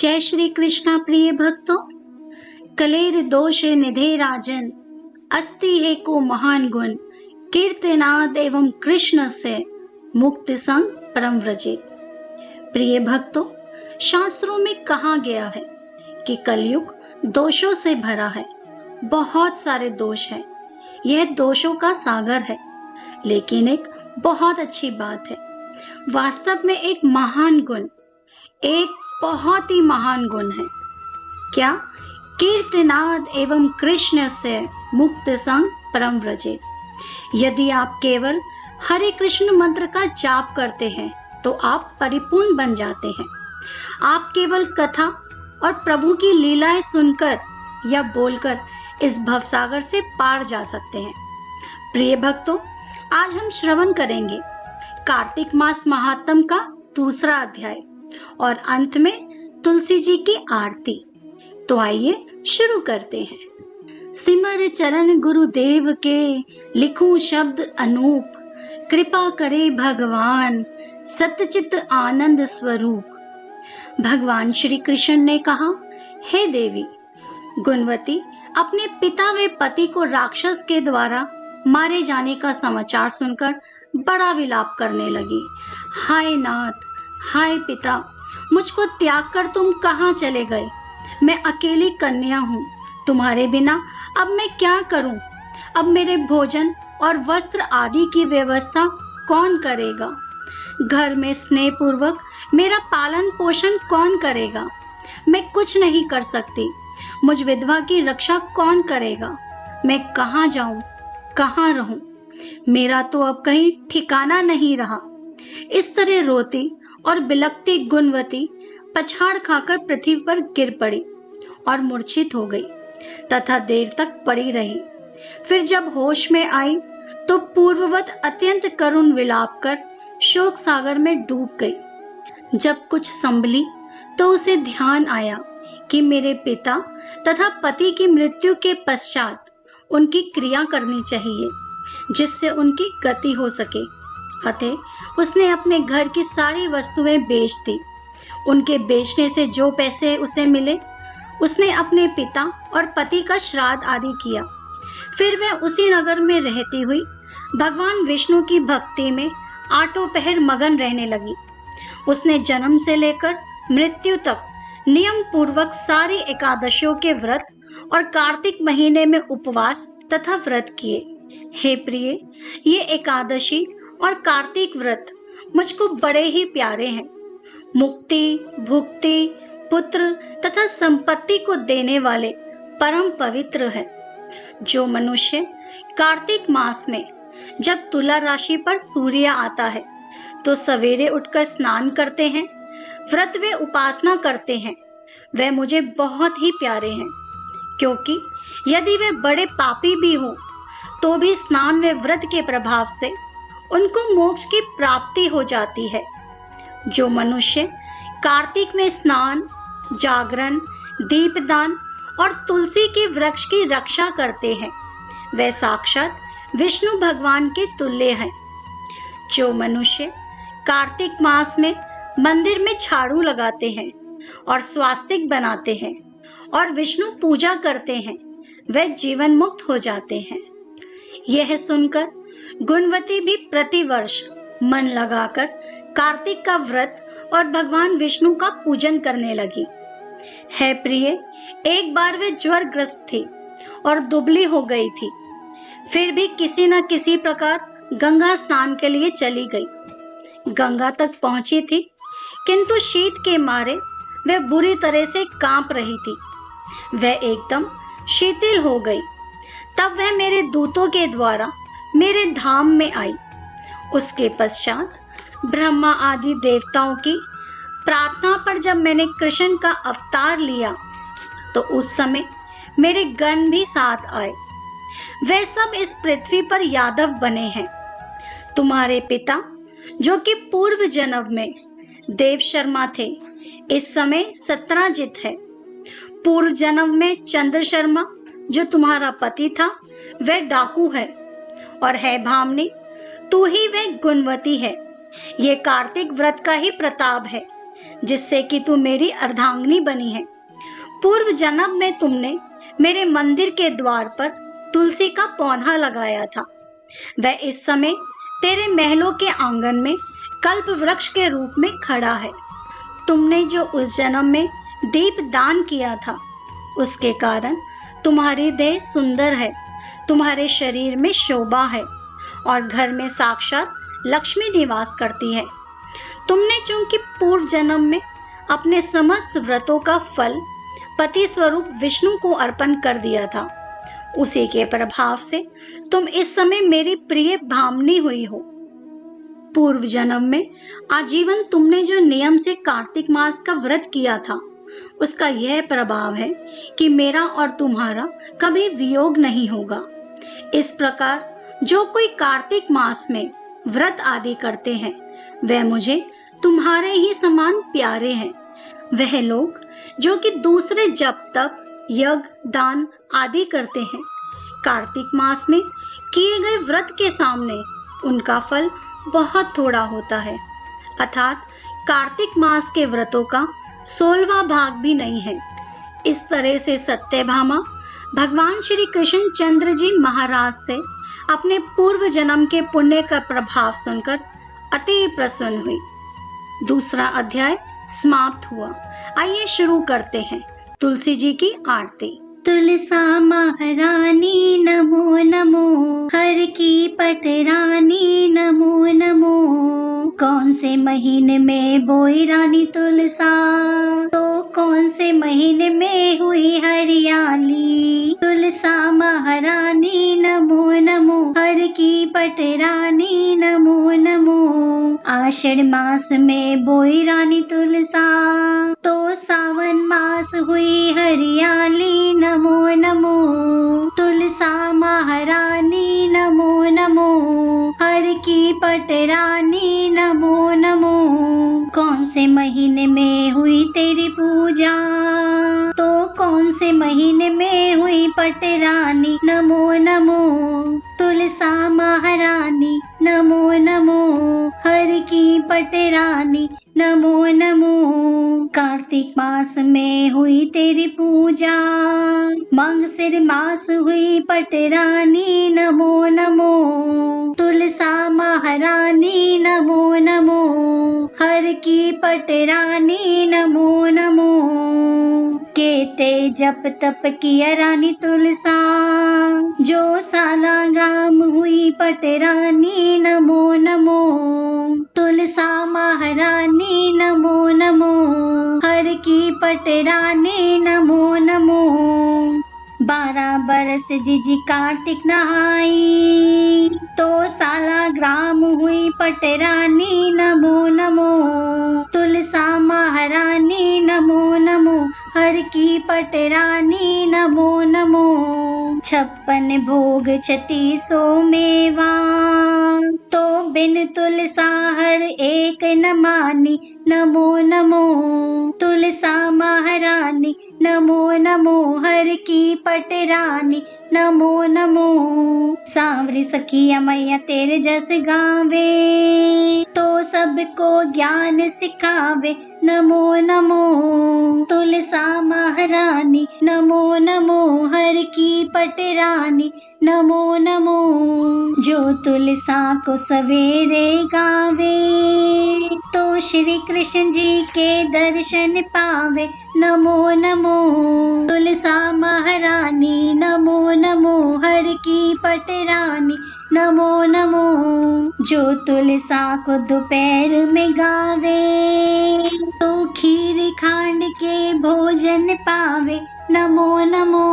जय श्री कृष्णा प्रिय भक्तों। कलेर दोष निधे राजन, अस्ति है को महान गुण, कीर्तनाद एवं कृष्ण से मुक्ति संग परम व्रजे। प्रिय भक्तों, शास्त्रों में कहा गया है कि कलयुग दोषों से भरा है। बहुत सारे दोष हैं, यह दोषों का सागर है। लेकिन एक बहुत अच्छी बात है, वास्तव में एक महान गुण, एक बहुत ही महान गुण है। क्या? कीर्तनाद एवं कृष्ण से मुक्त संग परम व्रजे। यदि आप केवल हरे कृष्ण मंत्र का जाप करते हैं तो आप परिपूर्ण बन जाते हैं। आप केवल कथा और प्रभु की लीलाएं सुनकर या बोलकर इस भवसागर से पार जा सकते हैं। प्रिय भक्तों, आज हम श्रवण करेंगे कार्तिक मास महात्म का दूसरा अध्याय और अंत में तुलसी जी की आरती। तो आइए शुरू करते हैं। सिमर चरण गुरुदेव के, लिखूं शब्द अनूप, कृपा करे भगवान, सतचित आनंद स्वरूप। भगवान श्री कृष्ण ने कहा, हे देवी, गुणवती अपने पिता व पति को राक्षस के द्वारा मारे जाने का समाचार सुनकर बड़ा विलाप करने लगी। हाय नाथ, हाय पिता, मुझको त्याग कर तुम कहाँ चले गए? मैं अकेली कन्या हूँ, तुम्हारे बिना अब मैं क्या करूँ? अब मेरे भोजन और वस्त्र आदि की व्यवस्था कौन करेगा? घर में स्नेह पूर्वक मेरा पालन पोषण कौन करेगा? मैं कुछ नहीं कर सकती। मुझ विधवा की रक्षा कौन करेगा? मैं कहाँ जाऊँ, कहाँ रहूँ? मेरा तो अब कहीं ठिकाना नहीं रहा। इस तरह रोती और बिलखती गुणवती पछाड़ खाकर पृथ्वी पर गिर पड़ी और मूर्छित हो गई तथा देर तक पड़ी रही। फिर जब होश में आई तो पूर्ववत अत्यंत करुण विलाप कर शोक सागर में डूब गई। जब कुछ संभली तो उसे ध्यान आया कि मेरे पिता तथा पति की मृत्यु के पश्चात उनकी क्रिया करनी चाहिए जिससे उनकी गति हो सके। अतः उसने अपने घर की सारी वस्तुएं बेच दी। उनके बेचने से जो पैसे उसे मिले उसने अपने पिता और पति का श्राद्ध आदि किया। फिर वह उसी नगर में रहती हुई भगवान विष्णु की भक्ति में आठों पहर मगन रहने लगी। उसने जन्म से लेकर मृत्यु तक नियम पूर्वक सारी एकादशियों के व्रत और कार्तिक महीने में उपवास तथा व्रत किए। हे प्रिय, ये एकादशी और कार्तिक व्रत मुझको बड़े ही प्यारे हैं। मुक्ति, भुक्ति, पुत्र तथा संपत्ति को देने वाले परम पवित्र है। जो मनुष्य कार्तिक मास में जब तुला राशि पर सूर्य आता है तो सवेरे उठकर स्नान करते हैं, व्रत व उपासना करते हैं, वे मुझे बहुत ही प्यारे हैं। क्योंकि यदि वे बड़े पापी भी हो तो भी स्नान व व्रत के प्रभाव से उनको मोक्ष की प्राप्ति हो जाती है। जो मनुष्य कार्तिक में स्नान, जागरण, दीपदान और तुलसी के वृक्ष की रक्षा करते हैं, वे साक्षात विष्णु भगवान के तुल्य हैं। जो मनुष्य कार्तिक मास में मंदिर में झाड़ू लगाते हैं और स्वास्तिक बनाते हैं और विष्णु पूजा करते हैं, वे जीवन मुक्त हो जाते हैं। यह सुनकर गुणवती भी प्रतिवर्ष मन लगाकर कार्तिक का व्रत और भगवान विष्णु का पूजन करने लगी। है प्रिय, एक बार वे ज्वरग्रस्त थी और दुबली हो गई थी। फिर भी किसी न किसी प्रकार गंगा स्नान के लिए चली गई। गंगा तक पहुंची थी किंतु शीत के मारे वह बुरी तरह से कांप रही थी। वह एकदम शिथिल हो गई। तब वह मेरे दूतों के द्वारा मेरे धाम में आई। उसके पश्चात ब्रह्मा आदि देवताओं की प्रार्थना पर जब मैंने कृष्ण का अवतार लिया तो उस समय मेरे गण भी साथ आए। वे सब इस पृथ्वी पर यादव बने हैं। तुम्हारे पिता जो कि पूर्व जन्म में देव शर्मा थे, इस समय सत्राजित है। पूर्व जन्म में चंद्र शर्मा जो तुम्हारा पति था वह डाकू है। और है भामनी, तू ही वह गुणवती है। ये कार्तिक व्रत का ही प्रताप है। जिससे कि तू मेरी अर्धांगिनी बनी है। पूर्व जन्म में तुमने मेरे मंदिर के द्वार पर तुलसी का पौधा लगाया था। वह इस समय तेरे महलों के आंगन में कल्प वृक्ष के रूप में खड़ा है। तुमने जो उस जन्म में दीप दान किया था, उसके कारण तुम्हारी देह सुंदर है, तुम्हारे शरीर में शोभा है और घर में साक्षात लक्ष्मी निवास करती है। तुमने चूंकि पूर्व जन्म में अपने समस्त व्रतों का फल पति स्वरूप विष्णु को अर्पण कर दिया था, उसी के प्रभाव से तुम इस समय मेरी प्रिय भामिनी हुई हो। पूर्व जन्म में आजीवन तुमने जो नियम से कार्तिक मास का व्रत किया था, उसका यह प्रभाव है कि मेरा और तुम्हारा कभी वियोग नहीं होगा। इस प्रकार जो कोई कार्तिक मास में व्रत आदि करते हैं, वह मुझे तुम्हारे ही समान प्यारे हैं। वह लोग जो कि दूसरे जप तप यज्ञ दान आदि करते हैं, कार्तिक मास में किए गए व्रत के सामने उनका फल बहुत थोड़ा होता है, अर्थात कार्तिक मास के व्रतों का 16वां भाग भी नहीं है। इस तरह से सत्यभामा भगवान श्री कृष्ण चंद्र जी महाराज से अपने पूर्व जन्म के पुण्य का प्रभाव सुनकर अति प्रसन्न हुई। दूसरा अध्याय समाप्त हुआ। आइए शुरू करते हैं तुलसी जी की आरती। तुलसा महारानी नमो नमो, हर की पटरानी नमो नमो। कौन से महीने में बोई रानी तुलसा, तो कौन से महीने में हुई हरियाली। तुलसा महारानी नमो नमो, हर की पटरानी नमो नमो। आषाढ़ मास में बोई रानी तुलसा, तो सावन मास हुई हरियाली नमो नमो। तुलसा महारानी नमो नमो, हर की पटरानी नमो नमो। कौन से महीने में हुई तेरी पूजा, तो कौन से महीने में हुई पटरानी नमो नमो। तुलसा महारानी नमो नमो, हर की पटरानी नमो नमो। कार्तिक मास में हुई तेरी पूजा, मांगसिर मास हुई पटरानी नमो नमो। तुलसा महारानी नमो नमो, हर की पटरानी नमो नमो। केते जप तप किया रानी तुलसा, जो सालाग्राम हुई पटरानी नमो नमो। तुलसा महारानी नमो नमो, हर की पटरानी नमो नमो। 12 बरस जिजी कार्तिक नहाई, तो सालाग्राम हुई पटरानी नमो नमो। तुलसा महारानी नमो नमो, हर की पटरानी नमो नमो। 56 भोग 3600 मेवा, तो बिन तुलसा हर एक न मानी नमो नमो। तुलसा महारानी नमो नमो, हर की पटरानी नमो नमो। सांवरी सखिया मैया तेरे जस गावे, तो सबको ज्ञान सिखावे नमो नमो। तुलसा महारानी नमो नमो, हर की पटरानी नमो नमो। जो तुलसा को सवेरे गावे, तो श्री कृष्ण जी के दर्शन पावे नमो नमो। तुलसा महारानी नमो नमो, हर की पटरानी नमो नमो। जो तुलसा को दोपहर में गावे, तो खीर खांड के भोजन पावे नमो नमो।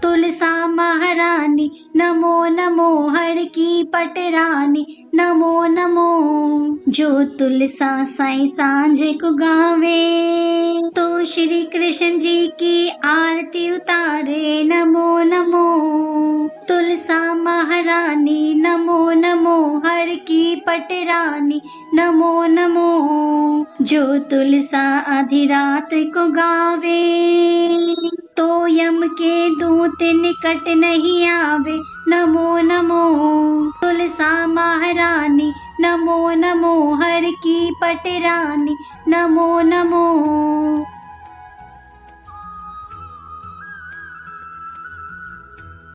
तुलसा महारानी नमो नमो, हर की पटरानी नमो नमो। जो तुलसा साई सांझ को गावे, तो श्री कृष्ण जी की आरती उतारे नमो नमो। तुलसा महारानी नमो नमो, हर की पटरानी नमो नमो। जो तुलसा आधी रात को गावे, तो यम के दूत निकट नहीं आवे नमो नमो। तुलसा महारानी नमो नमो हर की पटरानी नमो नमो।